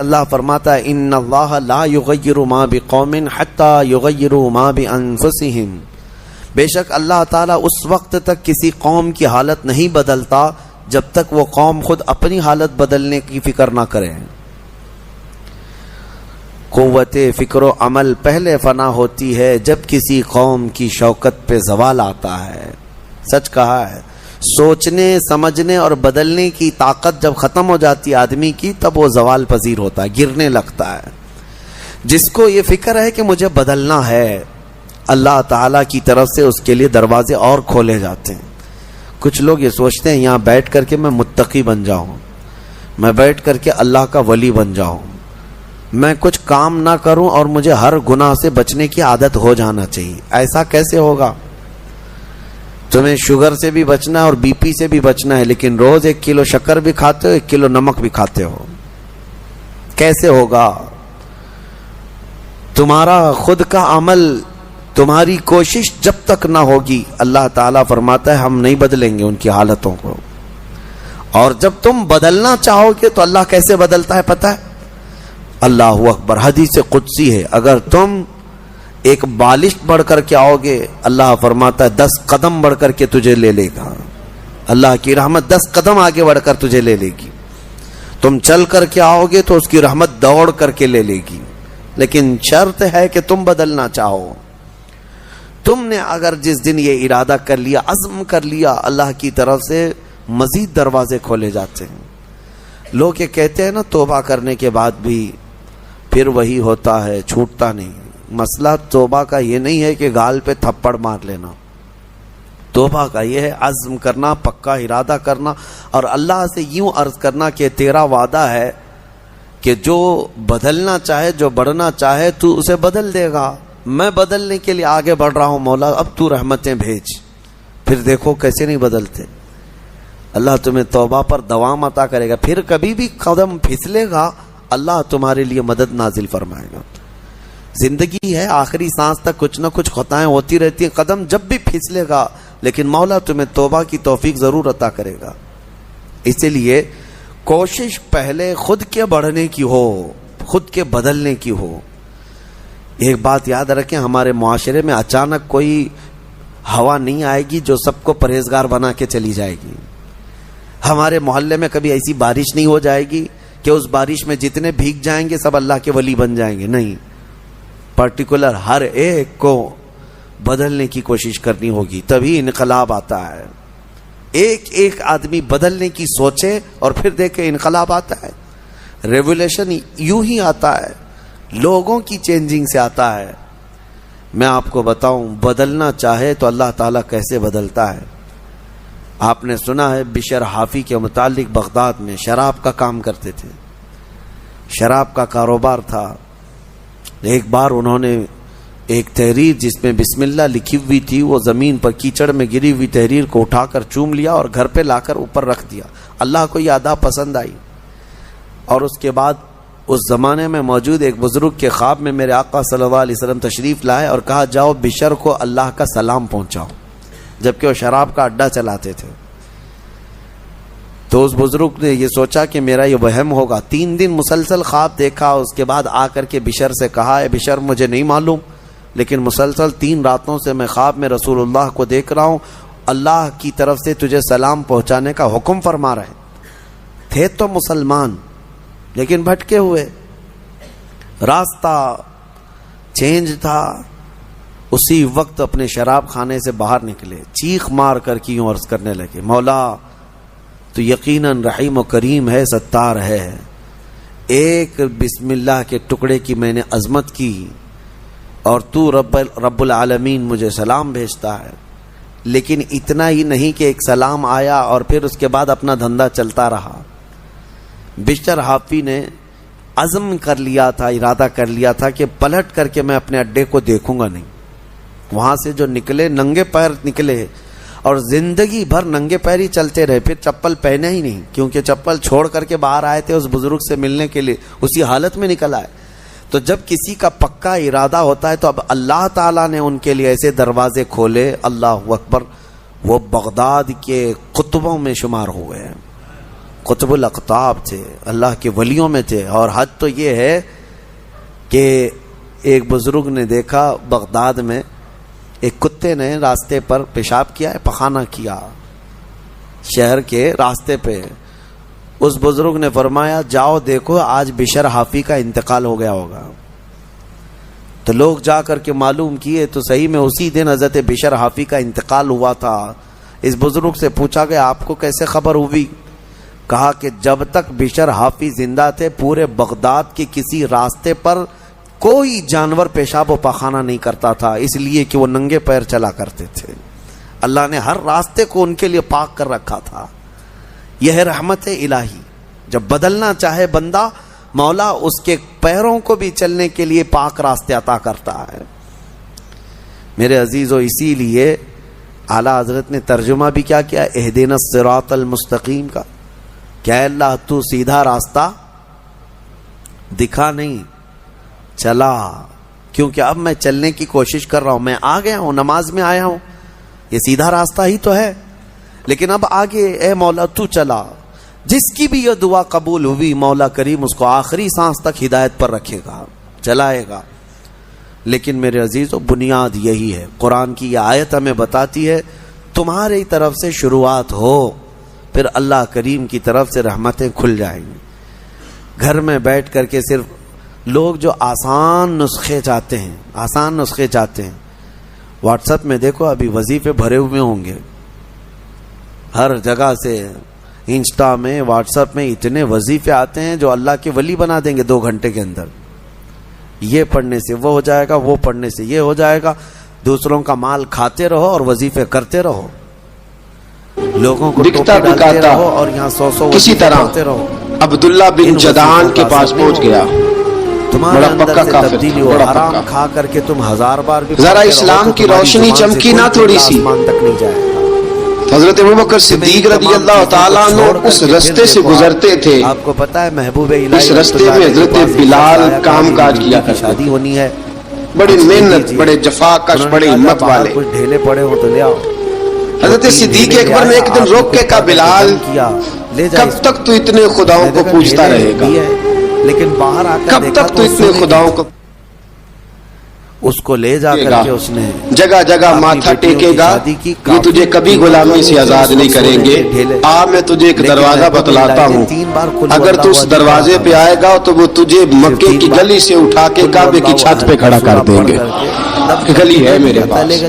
اللہ فرماتا ہے ان اللہ لا یغیر ما بقوم حتی یغیروا ما بانفسہم، بے شک اللہ تعالیٰ اس وقت تک کسی قوم کی حالت نہیں بدلتا جب تک وہ قوم خود اپنی حالت بدلنے کی فکر نہ کرے۔ قوت فکر و عمل پہلے فنا ہوتی ہے جب کسی قوم کی شوکت پہ زوال آتا ہے۔ سچ کہا ہے، سوچنے سمجھنے اور بدلنے کی طاقت جب ختم ہو جاتی ہے آدمی کی، تب وہ زوال پذیر ہوتا ہے، گرنے لگتا ہے۔ جس کو یہ فکر ہے کہ مجھے بدلنا ہے، اللہ تعالیٰ کی طرف سے اس کے لیے دروازے اور کھولے جاتے ہیں۔ کچھ لوگ یہ سوچتے ہیں یہاں بیٹھ کر کے میں متقی بن جاؤں، میں بیٹھ کر کے اللہ کا ولی بن جاؤں، میں کچھ کام نہ کروں اور مجھے ہر گناہ سے بچنے کی عادت ہو جانا چاہیے۔ ایسا کیسے ہوگا؟ تمہیں شوگر سے بھی بچنا ہے اور بی پی سے بھی بچنا ہے، لیکن روز 1 کلو شکر بھی کھاتے ہو، 1 کلو نمک بھی کھاتے ہو، کیسے ہوگا؟ تمہارا خود کا عمل، تمہاری کوشش جب تک نہ ہوگی، اللہ تعالیٰ فرماتا ہے ہم نہیں بدلیں گے ان کی حالتوں کو۔ اور جب تم بدلنا چاہو گے تو اللہ کیسے بدلتا ہے پتہ ہے؟ اللہ اکبر، حدیث قدسی ہے، اگر تم ایک بالش بڑھ کر کے آؤ گے، اللہ فرماتا ہے 10 قدم بڑھ کر کے تجھے لے لے گا۔ اللہ کی رحمت 10 قدم آگے بڑھ کر تجھے لے لے گی۔ تم چل کر کے آؤ گے تو اس کی رحمت دوڑ کر کے لے لے گی، لیکن شرط ہے کہ تم بدلنا چاہو۔ تم نے اگر جس دن یہ ارادہ کر لیا، عزم کر لیا، اللہ کی طرف سے مزید دروازے کھولے جاتے ہیں۔ لوگ یہ کہتے ہیں نا توبہ کرنے کے بعد بھی پھر وہی ہوتا ہے، چھوٹتا نہیں۔ مسئلہ توبہ کا یہ نہیں ہے کہ گال پہ تھپڑ مار لینا، توبہ کا یہ ہے عزم کرنا، پکا ارادہ کرنا، اور اللہ سے یوں عرض کرنا کہ تیرا وعدہ ہے کہ جو بدلنا چاہے، جو بڑھنا چاہے تو اسے بدل دے گا۔ میں بدلنے کے لیے آگے بڑھ رہا ہوں مولا، اب تو رحمتیں بھیج۔ پھر دیکھو کیسے نہیں بدلتے۔ اللہ تمہیں توبہ پر دوام عطا کرے گا، پھر کبھی بھی قدم پھسلے گا اللہ تمہارے لیے مدد نازل فرمائے گا۔ زندگی ہے، آخری سانس تک کچھ نہ کچھ خطائیں ہوتی رہتی ہیں، قدم جب بھی پھسلے گا لیکن مولا تمہیں توبہ کی توفیق ضرور عطا کرے گا۔ اسی لیے کوشش پہلے خود کے بڑھنے کی ہو، خود کے بدلنے کی ہو۔ ایک بات یاد رکھیں، ہمارے معاشرے میں اچانک کوئی ہوا نہیں آئے گی جو سب کو پرہیزگار بنا کے چلی جائے گی۔ ہمارے محلے میں کبھی ایسی بارش نہیں ہو جائے گی کہ اس بارش میں جتنے بھیگ جائیں گے سب اللہ کے ولی بن جائیں گے، نہیں، پرٹیکولر ہر ایک کو بدلنے کی کوشش کرنی ہوگی، تبھی انقلاب آتا ہے۔ ایک ایک آدمی بدلنے کی سوچے اور پھر دیکھے انقلاب آتا ہے۔ ریولیوشن یوں ہی آتا ہے، لوگوں کی چینجنگ سے آتا ہے۔ میں آپ کو بتاؤں، بدلنا چاہے تو اللہ تعالیٰ کیسے بدلتا ہے۔ آپ نے سنا ہے بشر حافی کے متعلق، بغداد میں شراب کا کام کرتے تھے، شراب کا کاروبار تھا۔ ایک بار انہوں نے ایک تحریر جس میں بسم اللہ لکھی ہوئی تھی، وہ زمین پر کیچڑ میں گری ہوئی تحریر کو اٹھا کر چوم لیا اور گھر پہ لا کر اوپر رکھ دیا۔ اللہ کو یہ ادا پسند آئی، اور اس کے بعد اس زمانے میں موجود ایک بزرگ کے خواب میں میرے آقا صلی اللہ علیہ وسلم تشریف لائے اور کہا جاؤ بشر کو اللہ کا سلام پہنچاؤ، جبکہ وہ شراب کا اڈا چلاتے تھے۔ تو اس بزرگ نے یہ سوچا کہ میرا یہ وہم ہوگا، 3 دن مسلسل خواب دیکھا، اس کے بعد آ کر کے بشر سے کہا اے بشر مجھے نہیں معلوم، لیکن مسلسل 3 راتوں سے میں خواب میں رسول اللہ کو دیکھ رہا ہوں، اللہ کی طرف سے تجھے سلام پہنچانے کا حکم فرما رہے تھے۔ تو مسلمان لیکن بھٹکے ہوئے، راستہ چینج تھا۔ اسی وقت اپنے شراب خانے سے باہر نکلے، چیخ مار کر کی یوں عرض کرنے لگے مولا تو یقیناً رحیم و کریم ہے، ستار ہے، ایک بسم اللہ کے ٹکڑے کی میں نے عظمت کی اور تو رب العالمین مجھے سلام بھیجتا ہے، لیکن اتنا ہی نہیں کہ ایک سلام آیا اور پھر اس کے بعد اپنا دھندا چلتا رہا۔ بشر حافی نے عزم کر لیا تھا، ارادہ کر لیا تھا کہ پلٹ کر کے میں اپنے اڈے کو دیکھوں گا نہیں۔ وہاں سے جو نکلے ننگے پیر نکلے اور زندگی بھر ننگے پیر ہی چلتے رہے، پھر چپل پہنے ہی نہیں، کیونکہ چپل چھوڑ کر کے باہر آئے تھے اس بزرگ سے ملنے کے لیے، اسی حالت میں نکل آئے۔ تو جب کسی کا پکا ارادہ ہوتا ہے تو اب اللہ تعالیٰ نے ان کے لیے ایسے دروازے کھولے، اللہ اکبر، وہ بغداد کے قطبوں میں شمار ہوئے ہیں۔ قطب الاقطاب تھے، اللہ کے ولیوں میں تھے. اور حد تو یہ ہے کہ ایک بزرگ نے دیکھا بغداد میں ایک کتے نے راستے پر پیشاب کیا ہے، پخانہ کیا شہر کے راستے پہ. اس بزرگ نے فرمایا جاؤ دیکھو آج بشر حافی کا انتقال ہو گیا ہوگا. تو لوگ جا کر کے معلوم کیے تو صحیح میں اسی دن حضرت بشر حافی کا انتقال ہوا تھا. اس بزرگ سے پوچھا گیا آپ کو کیسے خبر ہوئی؟ کہا کہ جب تک بشر حافی زندہ تھے پورے بغداد کے کسی راستے پر کوئی جانور پیشاب و پخانہ نہیں کرتا تھا، اس لیے کہ وہ ننگے پیر چلا کرتے تھے. اللہ نے ہر راستے کو ان کے لیے پاک کر رکھا تھا. یہ ہے رحمت الہی. جب بدلنا چاہے بندہ، مولا اس کے پیروں کو بھی چلنے کے لیے پاک راستے عطا کرتا ہے. میرے عزیزو، اسی لیے اعلیٰ حضرت نے ترجمہ بھی کیا کیا، اہدنا الصراط المستقیم کا. کیا اللہ تو سیدھا راستہ دکھا نہیں، چلا. کیونکہ اب میں چلنے کی کوشش کر رہا ہوں، میں آ گیا ہوں، نماز میں آیا ہوں، یہ سیدھا راستہ ہی تو ہے، لیکن اب آگے اے مولا تو چلا. جس کی بھی یہ دعا قبول ہوئی مولا کریم اس کو آخری سانس تک ہدایت پر رکھے گا، چلائے گا. لیکن میرے عزیزو، بنیاد یہی ہے. قرآن کی یہ آیت ہمیں بتاتی ہے تمہاری طرف سے شروعات ہو، پھر اللہ کریم کی طرف سے رحمتیں کھل جائیں گی. گھر میں بیٹھ کر کے صرف لوگ جو آسان نسخے چاہتے ہیں، واٹس ایپ میں دیکھو ابھی وظیفے بھرے ہوئے ہوں گے ہر جگہ سے. انسٹا میں، واٹس ایپ میں اتنے وظیفے آتے ہیں جو اللہ کے ولی بنا دیں گے 2 گھنٹے کے اندر. یہ پڑھنے سے وہ ہو جائے گا، وہ پڑھنے سے یہ ہو جائے گا. دوسروں کا مال کھاتے رہو اور وظیفے کرتے رہو، لوگوں کو دکھتا دکھاتا رہو اور یہاں 100 کسی طرح عبداللہ بن جدعان کے پاس پہنچ گیا. تمہارے اندر سے تبدیلی ہو، حرام کھا کر کے تم 1000 بار بھی ذرا اسلام کی روشنی چمکی نہ تھوڑی سی. آسمان تک نہیں جائے گا. حضرت ابوبکر صدیق رضی اللہ تعالیٰ عنہ اس رستے سے گزرتے تھے. آپ کو پتا ہے محبوب الہی اس رستے میں حضرت بلال کام کاج کیا کرتے، شادی ہونی ہے، بڑی محنت، بڑے جفا کش، بڑے ہمت والے. کچھ ڈھیلے پڑے ہو تو لے آؤ. حضرت صدیق اکبر نے ایک دن روک کے کہا بلال کب تک تو اتنے خداؤں کو پوجتا رہے گا، لیکن باہر آ کر کب تک تو اتنے خداؤں کو. اس کو لے جا کر کے اس نے جگہ جگہ ماتھا ٹیکے گا، یہ تجھے کبھی غلامی سے آزاد نہیں کریں گے. میں تجھے ایک دروازہ بتلاتا ہوں، اگر تو اس دروازے پہ آئے گا تو وہ تجھے مکے کی گلی سے اٹھا کے کعبے کی چھت پہ کھڑا کر دیں گے. گلی ہے میرے پاس،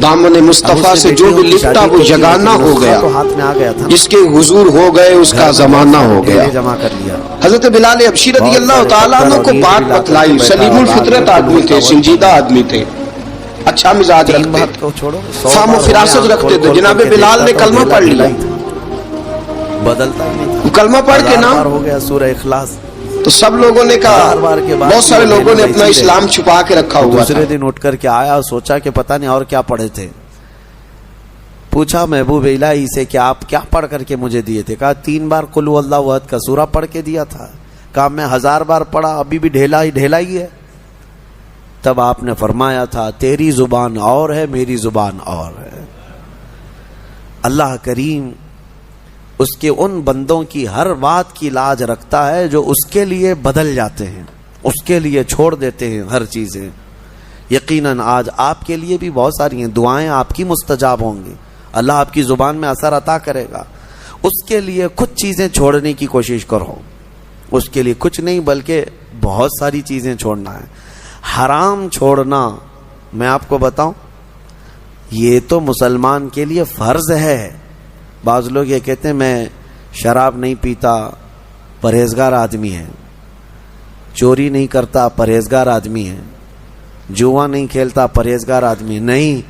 دامن مصطفیٰ سے جو بھی لکھتا وہ یگانہ ہو گیا، جس کے حضور ہو گئے اس کا زمانہ ہو گیا. حضرت بلال حبشی رضی اللہ تعالیٰ عنہ کو بات بتلائی. سلیم الفطرت آدمی تھے، سنجیدہ آدمی تھے، اچھا مزاج رکھتے، فہم و فراست رکھتے تھے. جناب بلال نے کلمہ پڑھ لیا، کلمہ پڑھ کے نا ہو گیا سورہ اخلاص. تو سب لوگوں نے کہا، بہت سارے لوگوں نے اپنا اسلام چھپا کے رکھا ہوا. دوسرے دن اٹھ کر کے آیا، سوچا کہ پتہ نہیں اور کیا پڑھے تھے. پوچھا محبوب الہی سے کہ آپ کیا پڑھ کر کے مجھے دیے تھے؟ کہا 3 بار قل هو اللہ احد کا سورہ پڑھ کے دیا تھا. کہا میں 1000 بار پڑھا، ابھی بھی ڈھیلا ہی ہے. تب آپ نے فرمایا تھا تیری زبان اور ہے، میری زبان اور ہے. اللہ کریم اس کے ان بندوں کی ہر بات کی لاج رکھتا ہے جو اس کے لیے بدل جاتے ہیں، اس کے لیے چھوڑ دیتے ہیں ہر چیزیں. یقیناً آج آپ کے لیے بھی بہت ساری ہیں دعائیں، آپ کی مستجاب ہوں گی، اللہ آپ کی زبان میں اثر عطا کرے گا. اس کے لیے کچھ چیزیں چھوڑنے کی کوشش کرو، اس کے لیے کچھ نہیں بلکہ بہت ساری چیزیں چھوڑنا ہے. حرام چھوڑنا، میں آپ کو بتاؤں، یہ تو مسلمان کے لیے فرض ہے. بعض لوگ یہ کہتے ہیں میں شراب نہیں پیتا، پرہیزگار آدمی ہے، چوری نہیں کرتا، پرہیزگار آدمی ہے، جوا نہیں کھیلتا، پرہیزگار آدمی. نہیں،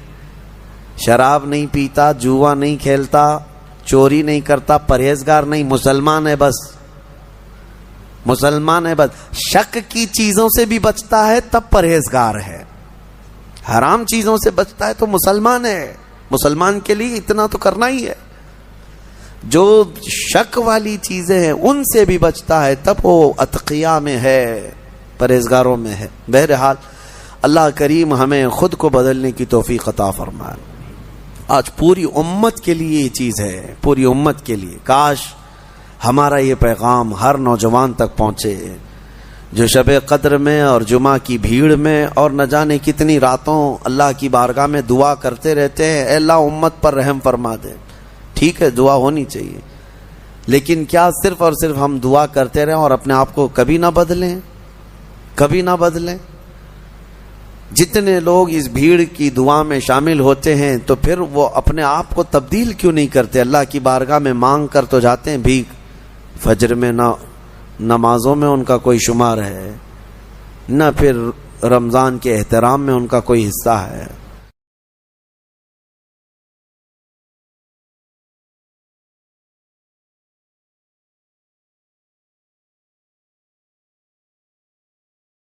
شراب نہیں پیتا، جوا نہیں کھیلتا، چوری نہیں کرتا، پرہیزگار نہیں، مسلمان ہے بس. مسلمان ہے بس. شک کی چیزوں سے بھی بچتا ہے تب پرہیزگار ہے، حرام چیزوں سے بچتا ہے تو مسلمان ہے. مسلمان کے لیے اتنا تو کرنا ہی ہے. جو شک والی چیزیں ہیں ان سے بھی بچتا ہے تب وہ اتقیاء میں ہے، پرہیزگاروں میں ہے. بہرحال اللہ کریم ہمیں خود کو بدلنے کی توفیق عطا فرمائے. آج پوری امت کے لیے یہ چیز ہے، پوری امت کے لیے. کاش ہمارا یہ پیغام ہر نوجوان تک پہنچے جو شب قدر میں اور جمعہ کی بھیڑ میں اور نہ جانے کتنی راتوں اللہ کی بارگاہ میں دعا کرتے رہتے ہیں، اے اللہ امت پر رحم فرما دے. ٹھیک ہے، دعا ہونی چاہیے، لیکن کیا صرف اور صرف ہم دعا کرتے رہیں اور اپنے آپ کو کبھی نہ بدلیں؟ کبھی نہ بدلیں. جتنے لوگ اس بھیڑ کی دعا میں شامل ہوتے ہیں تو پھر وہ اپنے آپ کو تبدیل کیوں نہیں کرتے؟ اللہ کی بارگاہ میں مانگ کر تو جاتے ہیں بھیک، فجر میں نہ نمازوں میں ان کا کوئی شمار ہے، نہ پھر رمضان کے احترام میں ان کا کوئی حصہ ہے.